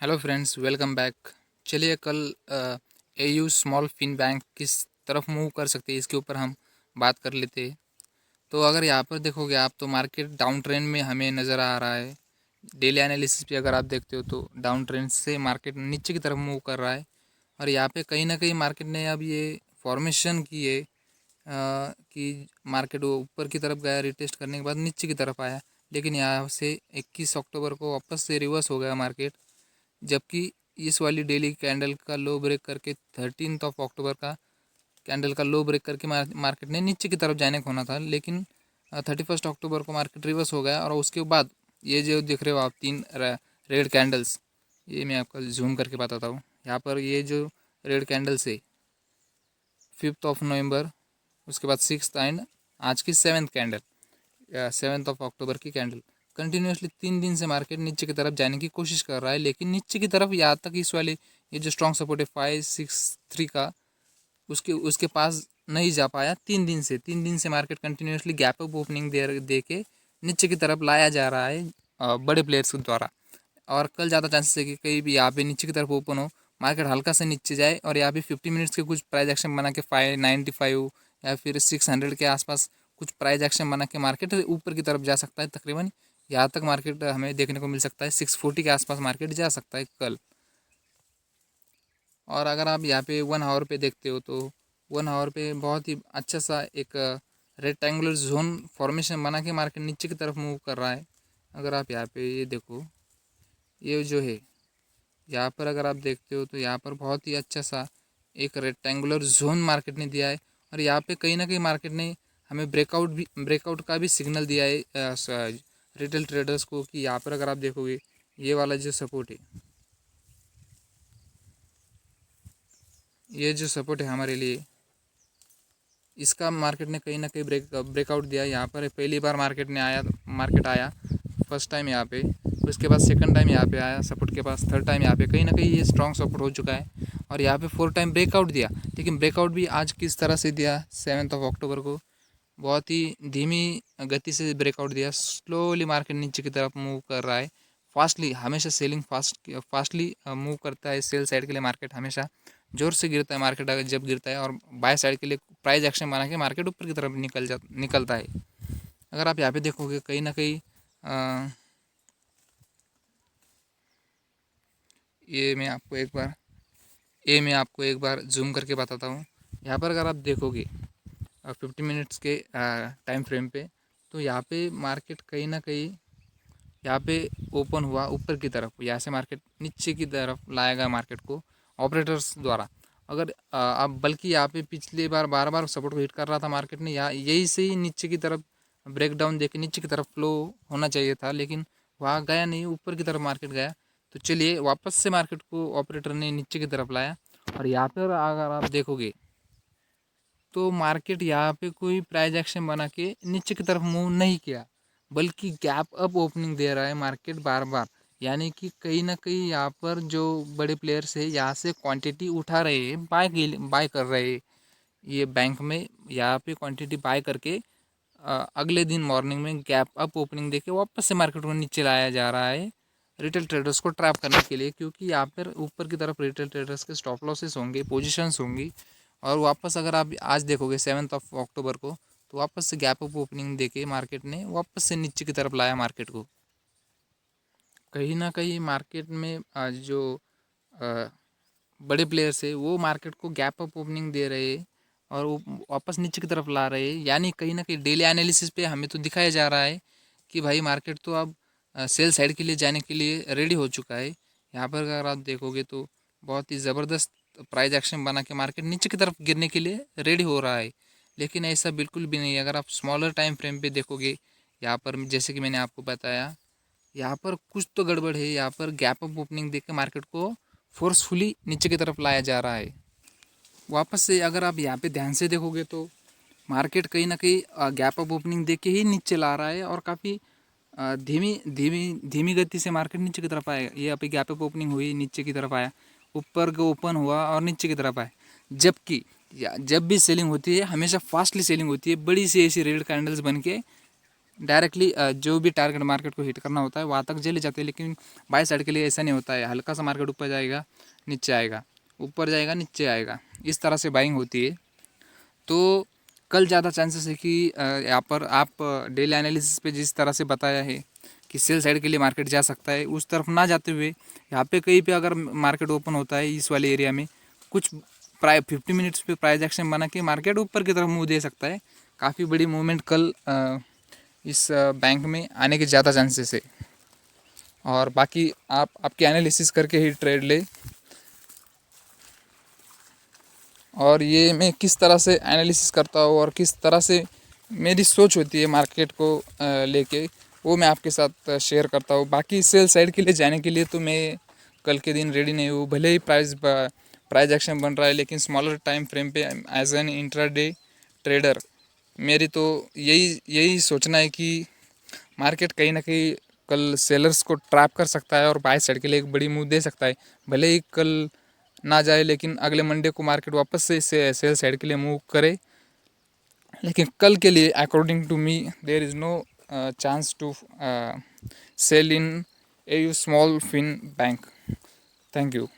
Hello friends, welcome back. चलिए कल AU small fin bank किस तरफ मूव कर सकते हैं इसके ऊपर हम बात कर लेते हैं। तो अगर यहाँ पर देखोगे आप तो मार्केट डाउन ट्रेंड में हमें नज़र आ रहा है। डेली एनालिसिस पे अगर आप देखते हो तो डाउन ट्रेंड से मार्केट नीचे की तरफ मूव कर रहा है। और यहाँ पे कहीं ना कहीं मार्केट ने अब ये फॉर्मेशन की है कि मार्केट वो ऊपर की तरफ गया, रिटेस्ट करने के बाद नीचे की तरफ आया। लेकिन यहाँ से 21 अक्टूबर को वापस से रिवर्स हो गया मार्केट, जबकि इस वाली डेली कैंडल का लो ब्रेक करके 13 अक्टूबर का कैंडल का लो ब्रेक करके मार्केट ने नीचे की तरफ जाने को होना था। लेकिन 31 अक्टूबर को मार्केट रिवर्स हो गया और उसके बाद ये जो दिख रहे हो आप तीन रेड कैंडल्स, ये मैं आपको जूम करके बताता हूँ। यहाँ पर ये जो रेड कैंडल्स है 5 नवंबर, उसके बाद 6 एंड आज की 7th कैंडल, 7 अक्टूबर की कैंडल, कंटिन्यूसली 3 दिन से मार्केट नीचे की तरफ जाने की कोशिश कर रहा है। लेकिन नीचे की तरफ यहाँ तक इस वाले ये जो स्ट्रॉन्ग सपोर्ट है 563 का, उसके उसके पास नहीं जा पाया। 3 दिन से market continuously gap up opening दे के नीचे की तरफ लाया जा रहा है बड़े प्लेयर्स के द्वारा। और कल ज़्यादा चांसेस है कि कहीं भी यहाँ पे नीचे की तरफ ओपन हो, मार्केट हल्का से नीचे जाए और यहाँ पे 50 मिनट्स के कुछ प्राइस एक्शन बना के 595 या फिर 600 के आसपास कुछ प्राइस एक्शन बना के मार्केट ऊपर की तरफ जा सकता है। तकरीबन यहाँ तक मार्केट हमें देखने को मिल सकता है, 640 के आसपास मार्केट जा सकता है कल। और अगर आप यहाँ पे 1 आवर पे देखते हो तो 1 आवर पे बहुत ही अच्छा सा एक रेक्टेंगुलर जोन फॉर्मेशन बना के मार्केट नीचे की तरफ मूव कर रहा है। अगर आप यहाँ पे ये देखो, ये जो है यहाँ पर अगर आप देखते हो तो यहाँ पर बहुत ही अच्छा सा एक रेक्टेंगुलर जोन मार्केट ने दिया है। और यहाँ पे कहीं ना कहीं मार्केट ने हमें ब्रेकआउट का भी सिग्नल दिया है रिटेल ट्रेडर्स को, कि यहाँ पर अगर आप देखोगे ये वाला जो सपोर्ट है, ये जो सपोर्ट है हमारे लिए, इसका मार्केट ने कहीं ना कहीं ब्रेकआउट दिया है। यहाँ पर पहली बार मार्केट आया फर्स्ट टाइम यहाँ पे, उसके बाद सेकंड टाइम यहाँ पे आया सपोर्ट के पास, थर्ड टाइम यहाँ पे कहीं ना कहीं ये स्ट्रॉन्ग सपोर्ट हो चुका है। और यहाँ पे 4 टाइम ब्रेकआउट दिया। लेकिन ब्रेकआउट भी आज किस तरह से दिया, 7 अक्टूबर को बहुत ही धीमी गति से ब्रेकआउट दिया। स्लोली मार्केट नीचे की तरफ मूव कर रहा है। फास्टली हमेशा सेलिंग फास्टली मूव करता है। सेल साइड के लिए मार्केट हमेशा जोर से गिरता है मार्केट अगर जब गिरता है, और बाय साइड के लिए प्राइस एक्शन बना के मार्केट ऊपर की तरफ निकलता है। अगर आप यहाँ पे देखोगे कहीं ना कहीं ये मैं आपको एक बार जूम करके बताता हूँ। यहाँ पर अगर आप देखोगे 50 मिनट्स के टाइम फ्रेम पे, तो यहाँ पे मार्केट कहीं ना कहीं यहाँ पे ओपन हुआ ऊपर की तरफ, यहाँ से मार्केट नीचे की तरफ लाएगा मार्केट को ऑपरेटर्स द्वारा। अगर अब बल्कि यहाँ पे पिछली बार बार बार सपोर्ट को हिट कर रहा था मार्केट ने, यहाँ यही से ही नीचे की तरफ ब्रेक डाउन देके नीचे की तरफ फ्लो होना चाहिए था, लेकिन वहाँ गया नहीं, ऊपर की तरफ मार्केट गया। तो चलिए वापस से मार्केट को ऑपरेटर ने नीचे की तरफ लाया। और यहाँ पर अगर आप देखोगे तो मार्केट यहाँ पे कोई प्राइस एक्शन बना के नीचे की तरफ मूव नहीं किया, बल्कि गैप अप ओपनिंग दे रहा है मार्केट बार बार। यानी कि कहीं ना कहीं यहाँ पर जो बड़े प्लेयर्स है यहाँ से क्वांटिटी उठा रहे हैं, बाय कर रहे हैं। ये बैंक में यहाँ पे क्वांटिटी बाय करके अगले दिन मॉर्निंग में गैप अप ओपनिंग देके वापस से मार्केट को नीचे लाया जा रहा है रिटेल ट्रेडर्स को ट्रैप करने के लिए, क्योंकि यहाँ पर ऊपर की तरफ रिटेल ट्रेडर्स के स्टॉप लॉसेस होंगे, पोजीशंस होंगी। और वापस अगर आप आज देखोगे 7 अक्टूबर को, तो वापस से गैप अप ओपनिंग देके मार्केट ने वापस से नीचे की तरफ लाया मार्केट को। कहीं ना कहीं मार्केट में जो बड़े प्लेयर्स है वो मार्केट को गैप अप ओपनिंग दे रहे हैं और वो वापस नीचे की तरफ ला रहे हैं। यानी कहीं ना कहीं डेली एनालिसिस पे हमें तो दिखाया जा रहा है कि भाई मार्केट तो अब सेल साइड के लिए जाने के लिए रेडी हो चुका है। यहाँ पर अगर आप देखोगे तो बहुत ही ज़बरदस्त प्राइस एक्शन बना के मार्केट नीचे की तरफ गिरने के लिए रेडी हो रहा है। लेकिन ऐसा बिल्कुल भी नहीं है। अगर आप स्मॉलर टाइम फ्रेम पे देखोगे, यहाँ पर जैसे कि मैंने आपको बताया, यहाँ पर कुछ तो गड़बड़ है। यहाँ पर गैप अप ओपनिंग देख के मार्केट को फोर्सफुली नीचे की तरफ लाया जा रहा है वापस से। अगर आप यहाँ पे ध्यान से देखोगे तो मार्केट कहीं ना कहीं गैप अप ओपनिंग देख के ही नीचे ला रहा है, और काफ़ी धीमी धीमी धीमी गति से मार्केट नीचे की तरफ आएगा। ये यहाँ पे गैप अप ओपनिंग हुई, नीचे की तरफ आया, ऊपर को ओपन हुआ और नीचे की तरफ आया। जबकि जब भी सेलिंग होती है हमेशा फास्टली सेलिंग होती है, बड़ी सी ऐसी रेड कैंडल्स बन के डायरेक्टली जो भी टारगेट मार्केट को हिट करना होता है वहाँ तक चले जाते हैं, लेकिन बाय साइड के लिए ऐसा नहीं होता है। हल्का सा मार्केट ऊपर जाएगा नीचे आएगा, ऊपर जाएगा नीचे आएगा, इस तरह से बाइंग होती है। तो कल ज़्यादा चांसेस है कि यहाँ पर आप डेली एनालिसिस पे जिस तरह से बताया है कि सेल साइड के लिए मार्केट जा सकता है, उस तरफ ना जाते हुए यहाँ पे कहीं पे अगर मार्केट ओपन होता है इस वाले एरिया में, कुछ 50 मिनट्स पे प्राइस एक्शन बना के मार्केट ऊपर की तरफ मुँह दे सकता है। काफ़ी बड़ी मूवमेंट कल इस बैंक में आने के ज़्यादा चांसेस है। और बाकी आप आपकी एनालिसिस करके ही ट्रेड ले। और ये मैं किस तरह से एनालिसिस करता हूँ और किस तरह से मेरी सोच होती है मार्केट को लेके, वो मैं आपके साथ शेयर करता हूँ। बाकी सेल साइड के लिए जाने के लिए तो मैं कल के दिन रेडी नहीं हूँ, भले ही प्राइस एक्शन बन रहा है, लेकिन स्मॉलर टाइम फ्रेम पे एज एन इंट्राडे ट्रेडर मेरी तो यही सोचना है कि मार्केट कहीं ना कहीं कल सेलर्स को ट्रैप कर सकता है और बाय साइड के लिए एक बड़ी मूव दे सकता है। भले ही कल ना जाए, लेकिन अगले मंडे को मार्केट वापस से सेल साइड के लिए मूव करे, लेकिन कल के लिए according to me there is no chance to sell in a small fin bank. Thank you.